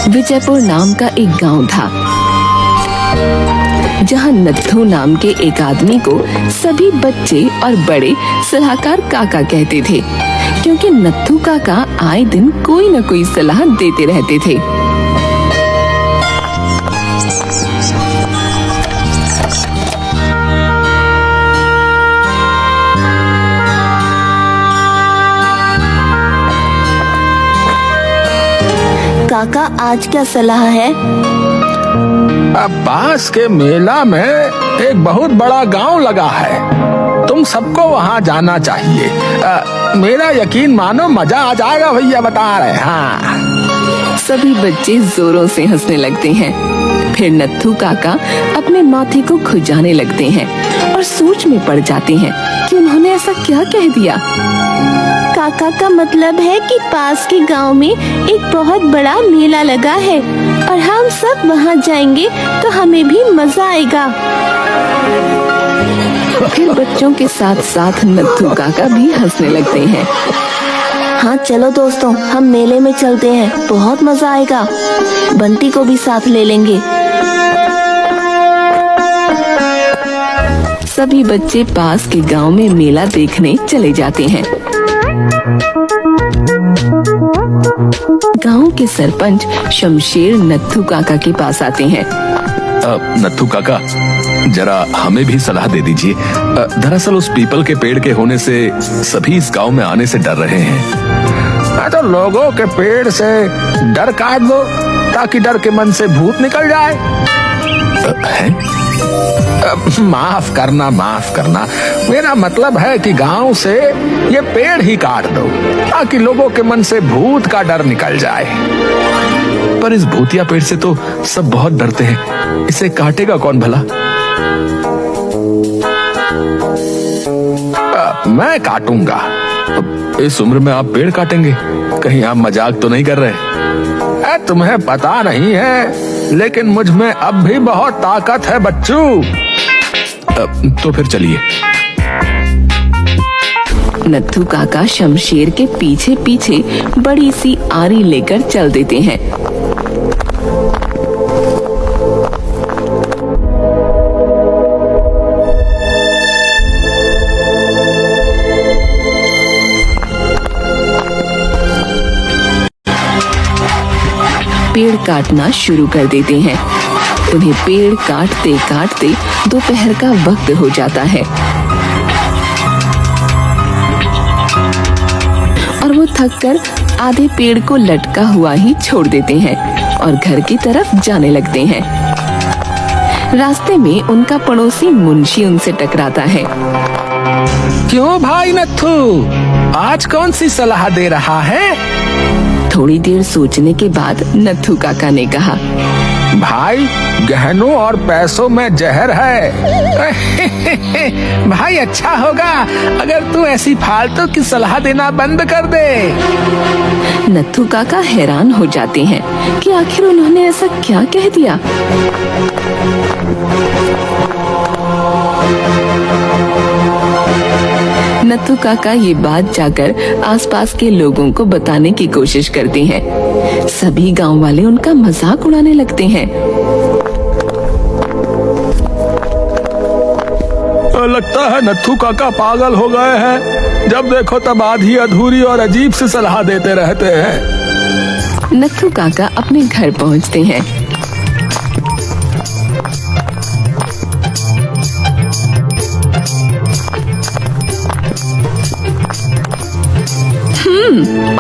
विजयपुर नाम का एक गांव था, जहां नत्थू नाम के एक आदमी को सभी बच्चे और बड़े सलाहकार काका कहते थे, क्योंकि नत्थू काका आए दिन कोई न कोई सलाह देते रहते थे। काका, आज क्या सलाह है? अब पास के मेला में एक बहुत बड़ा गांव लगा है, तुम सबको वहां जाना चाहिए। मेरा यकीन मानो, मजा आ जाएगा भैया, बता रहे। हाँ। सभी बच्चे जोरों से हंसने लगते हैं। फिर नत्थू काका अपने माथे को खुजाने लगते हैं और सोच में पड़ जाते हैं कि उन्होंने ऐसा क्या कह दिया। काका का मतलब है कि पास के गांव में एक बहुत बड़ा मेला लगा है और हम सब वहां जाएंगे तो हमें भी मजा आएगा। फिर बच्चों के साथ साथ नत्थू काका भी हंसने लगते हैं। हाँ चलो दोस्तों, हम मेले में चलते हैं, बहुत मजा आएगा। बंटी को भी साथ ले लेंगे। सभी बच्चे पास के गांव में मेला देखने चले जाते हैं। गांव के सरपंच शमशेर नत्थू काका के पास आते हैं। नत्थू काका, जरा हमें भी सलाह दे दीजिए। दरअसल उस पीपल के पेड़ के होने से सभी इस गांव में आने से डर रहे हैं। तो लोगों के पेड़ से डर काट दो ताकि डर के मन से भूत निकल जाए। माफ करना, मेरा मतलब है कि गांव से ये पेड़ ही काट दो ताकि लोगों के मन से भूत का डर निकल जाए। पर इस भूतिया पेड़ से तो सब बहुत डरते हैं, इसे काटेगा कौन भला? मैं काटूंगा। इस उम्र में आप पेड़ काटेंगे? कहीं आप मजाक तो नहीं कर रहे? तुम्हें पता नहीं है, लेकिन मुझ में अब भी बहुत ताकत है बच्चू। तो फिर चलिए। नत्थू काका शमशेर के पीछे पीछे बड़ी सी आरी लेकर चल देते हैं। पेड़ काटना शुरू कर देते हैं। उन्हें पेड़ काटते काटते दोपहर का वक्त हो जाता है और वो थककर आधे पेड़ को लटका हुआ ही छोड़ देते हैं और घर की तरफ जाने लगते हैं। रास्ते में उनका पड़ोसी मुंशी उनसे टकराता है। क्यों भाई नत्थू, आज कौन सी सलाह दे रहा है? थोड़ी देर सोचने के बाद नत्थू काका ने कहा, भाई, गहनों और पैसों में जहर है। भाई, अच्छा होगा अगर तू ऐसी फालतू की सलाह देना बंद कर दे। नत्थू काका हैरान हो जाते हैं कि आखिर उन्होंने ऐसा क्या कह दिया। नत्थू काका ये बात जाकर आसपास के लोगों को बताने की कोशिश करते हैं। सभी गांव वाले उनका मजाक उड़ाने लगते हैं। लगता है नत्थू काका पागल हो गए हैं। जब देखो तब आधी अधूरी और अजीब सी सलाह देते रहते हैं। नत्थू काका अपने घर पहुंचते हैं।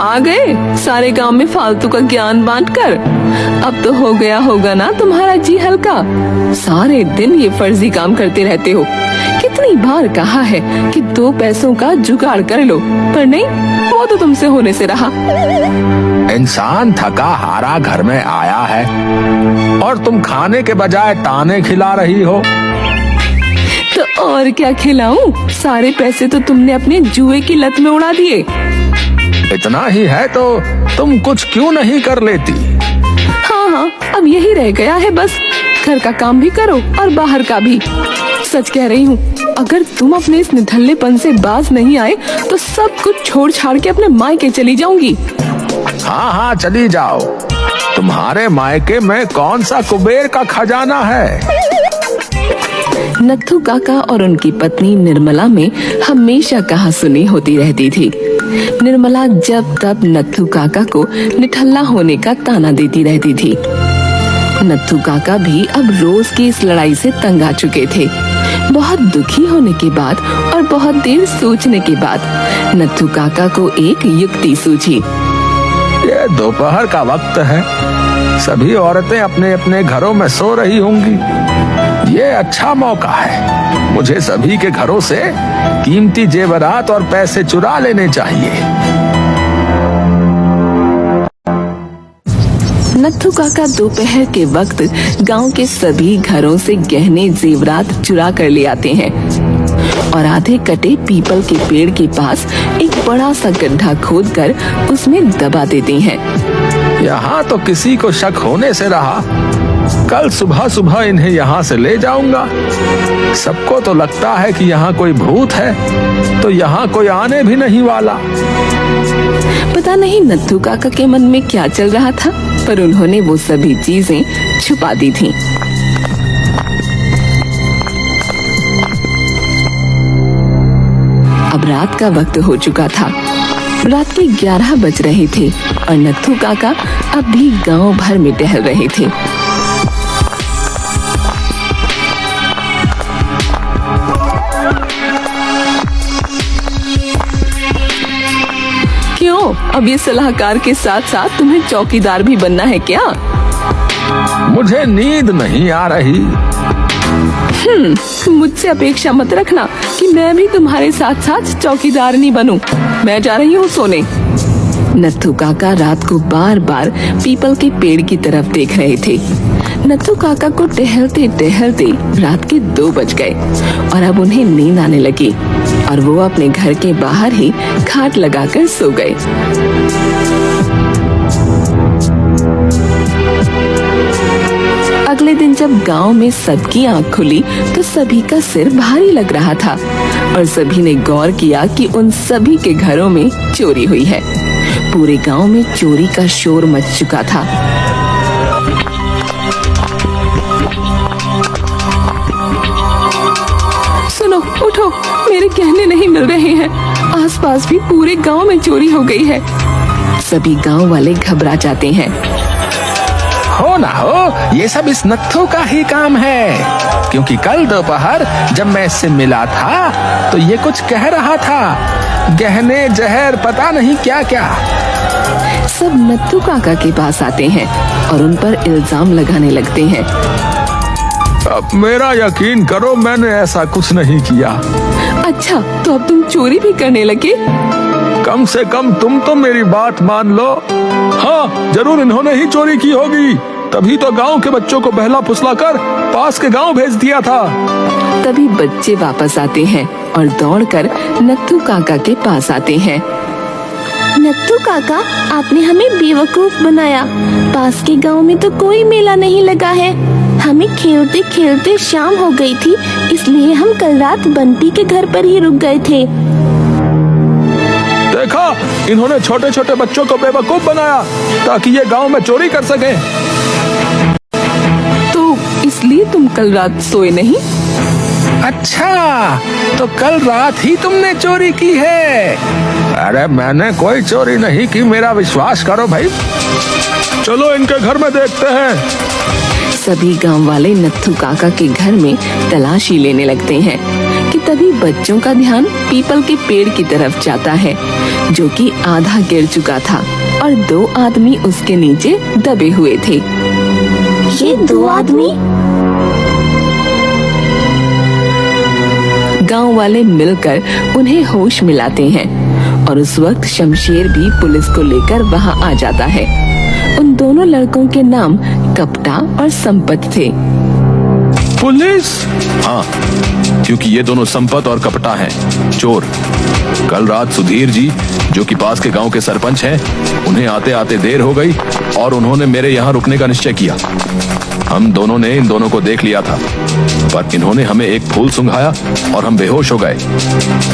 आ गए सारे गांव में फालतू का ज्ञान बांटकर। अब तो हो गया होगा ना तुम्हारा जी हल्का। सारे दिन ये फर्जी काम करते रहते हो। कितनी बार कहा है कि 2 पैसों का जुगाड़ कर लो, पर नहीं, वो तो तुमसे होने से रहा। इंसान थका हारा घर में आया है और तुम खाने के बजाय ताने खिला रही हो। तो और क्या खिलाऊं? सारे पैसे तो तुमने अपने जुए की लत में उड़ा दिए। इतना ही है तो तुम कुछ क्यों नहीं कर लेती? हाँ, अब यही रह गया है बस। घर का काम भी करो और बाहर का भी। सच कह रही हूँ, अगर तुम अपने इस निधल्लेपन से बाज नहीं आए तो सब कुछ छोड़ छाड़ के अपने मायके चली जाऊंगी। हाँ हाँ चली जाओ। तुम्हारे मायके में कौन सा कुबेर का खजाना है? नत्थू काका और उनकी पत्नी निर्मला में हमेशा कहा सुनी होती रहती थी। निर्मला जब तब नत्थू काका को निठल्ला होने का ताना देती रहती थी। नत्थू काका भी अब रोज की इस लड़ाई से तंग आ चुके थे। बहुत दुखी होने के बाद और बहुत देर सोचने के बाद नत्थू काका को एक युक्ति सूझी। ये दोपहर का वक्त है, सभी औरतें अपने अपने घरों में सो रही होंगी। ये अच्छा मौका है, मुझे सभी के घरों से कीमती जेवरात और पैसे चुरा लेने चाहिए। नत्थू काका दोपहर के वक्त गांव के सभी घरों से गहने जेवरात चुरा कर ले आते हैं और आधे कटे पीपल के पेड़ के पास एक बड़ा सा गड्ढा खोदकर उसमें दबा देते हैं। यहाँ तो किसी को शक होने से रहा, कल सुबह सुबह इन्हें यहाँ से ले जाऊंगा। सबको तो लगता है कि यहाँ कोई भूत है, तो यहाँ कोई आने भी नहीं वाला। पता नहीं नत्थू काका के मन में क्या चल रहा था, पर उन्होंने वो सभी चीजें छुपा दी थीं। अब रात का वक्त हो चुका था। रात के 11 बज रहे थे और नत्थू काका अब भी गांव भर में टहल रहे थे। क्यों, अब ये सलाहकार के साथ साथ तुम्हें चौकीदार भी बनना है क्या? मुझे नींद नहीं आ रही। मुझसे अपेक्षा मत रखना कि मैं भी तुम्हारे साथ साथ चौकीदारनी बनूं। मैं जा रही हूँ सोने। नत्थू काका रात को बार बार पीपल के पेड़ की तरफ देख रहे थे। नत्थू काका को टहलते टहलते रात के 2 बज गए और अब उन्हें नींद आने लगी और वो अपने घर के बाहर ही खाट लगाकर सो गए। अगले दिन जब गांव में सबकी आंख खुली तो सभी का सिर भारी लग रहा था और सभी ने गौर किया कि उन सभी के घरों में चोरी हुई है। पूरे गांव में चोरी का शोर मच चुका था। सुनो, उठो, मेरे गहने नहीं मिल रहे हैं। आसपास भी पूरे गांव में चोरी हो गई है। सभी गांव वाले घबरा जाते हैं। हो ना हो, ये सब इस नत्थू का ही काम है, क्योंकि कल दोपहर जब मैं इससे मिला था तो ये कुछ कह रहा था, गहने जहर पता नहीं क्या क्या। सब नत्थू काका के पास आते हैं और उन पर इल्जाम लगाने लगते हैं। अब मेरा यकीन करो, मैंने ऐसा कुछ नहीं किया। अच्छा, तो अब तुम चोरी भी करने लगे? कम से कम तुम तो मेरी बात मान लो। हाँ, जरूर इन्होंने ही चोरी की होगी, तभी तो गांव के बच्चों को बहला फुसला कर पास के गांव भेज दिया था। तभी बच्चे वापस आते हैं और दौड़कर नत्थू काका के पास आते हैं। नत्थू काका, आपने हमें बेवकूफ बनाया। पास के गांव में तो कोई मेला नहीं लगा है। हमें खेलते खेलते शाम हो गई थी, इसलिए हम कल रात बंटी के घर पर ही रुक गए थे। देखा, इन्होंने छोटे छोटे बच्चों को बेवकूफ बनाया ताकि ये गांव में चोरी कर सके। तो इसलिए तुम कल रात सोए नहीं? अच्छा, तो कल रात ही तुमने चोरी की है? अरे मैंने कोई चोरी नहीं की, मेरा विश्वास करो भाई। चलो इनके घर में देखते हैं। सभी गांव वाले नत्थू काका के घर में तलाशी लेने लगते हैं कि तभी बच्चों का ध्यान पीपल के पेड़ की तरफ जाता है, जो कि आधा गिर चुका था और 2 आदमी उसके नीचे दबे हुए थे। ये 2 आदमी? गांव वाले मिलकर उन्हें होश मिलाते हैं और उस वक्त शमशेर भी पुलिस को लेकर वहां आ जाता है। उन दोनों लड़कों के नाम कपटा और संपत थे। पुलिस? हाँ, क्योंकि ये दोनों संपत और कपटा हैं, चोर। कल रात सुधीर जी, जो कि पास के गांव के सरपंच हैं, उन्हें आते आते देर हो गई और उन्होंने मेरे यहाँ रुकने का निश्चय किया। हम दोनों ने इन दोनों को देख लिया था, पर इन्होंने हमें एक फूल सुंघाया और हम बेहोश हो गए।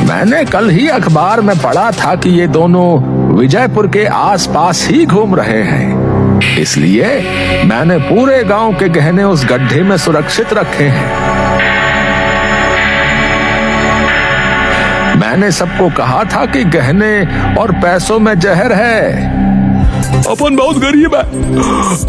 मैंने कल ही अखबार में पढ़ा था कि ये दोनों विजयपुर के आसपास ही घूम रहे हैं, इसलिए मैंने पूरे गांव के गहने उस गड्ढे में सुरक्षित रखे हैं। मैंने सबको कहा था कि गहने और पैसों में जहर है। अपन बहुत गरीब है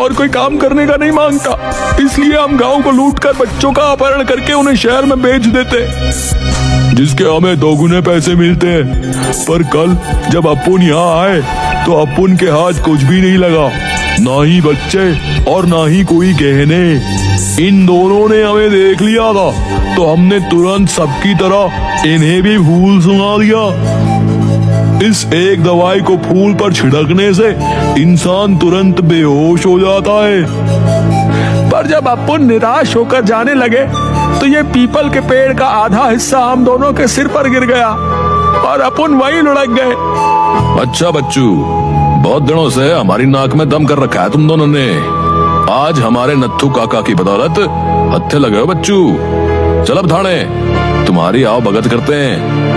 और कोई काम करने का नहीं मांगता, इसलिए हम गांव को लूटकर बच्चों का अपहरण करके उन्हें शहर में बेच देते, जिसके हमें दोगुने पैसे मिलते हैं। पर कल जब अपुन यहाँ आए तो अपुन के हाथ कुछ भी नहीं लगा, ना ही बच्चे और ना ही कोई गहने। इन दोनों ने हमें देख लिया था तो हमने तुरंत सबकी तरह इन्हें भी फूल सुंघा दिया। इस एक दवाई को फूल पर छिड़कने से इंसान तुरंत बेहोश हो जाता है। पर जब अपुन निराश होकर जाने लगे तो ये पीपल के पेड़ का आधा हिस्सा हम दोनों के सिर पर गिर गया और अपुन वहीं लुढ़क गए। अच्छा बच्चू, बहुत दिनों से हमारी नाक में दम कर रखा है तुम दोनों ने। आज हमारे नत्थू काका की बदौलत हत्थे लगे हो बच्चू। चल अब थाने तुम्हारी आओ भगत करते हैं।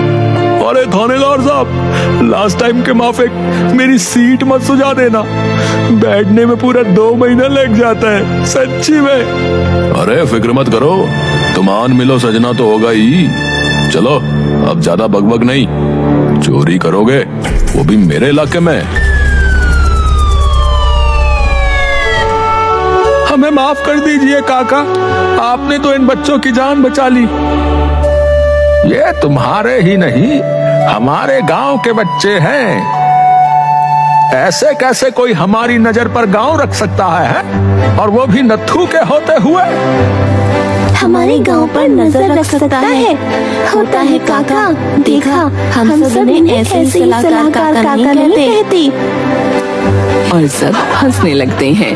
अरे थानेदार साहब, लास्ट टाइम के माफिक मेरी सीट मत सुझा देना, बैठने में पूरा 2 महीना लग जाता है सच्ची में। अरे फिक्र मत करो, तुम आन मिलो सजना तो होगा ही। चलो अब ज्यादा बकबक नहीं, चोरी करोगे वो भी मेरे इलाके में। हमें माफ कर दीजिए काका, आपने तो इन बच्चों की जान बचा ली। ये तुम्हारे ही नहीं हमारे गांव के बच्चे हैं, ऐसे कैसे कोई हमारी नजर पर गांव रख सकता है? और वो भी नत्थू के होते हुए। हमारे गांव पर नजर रख सकता है, होता है काका। देखा, हम सब ने ऐसे ही सलाहकार काका नहीं कहते। और सब हंसने लगते हैं।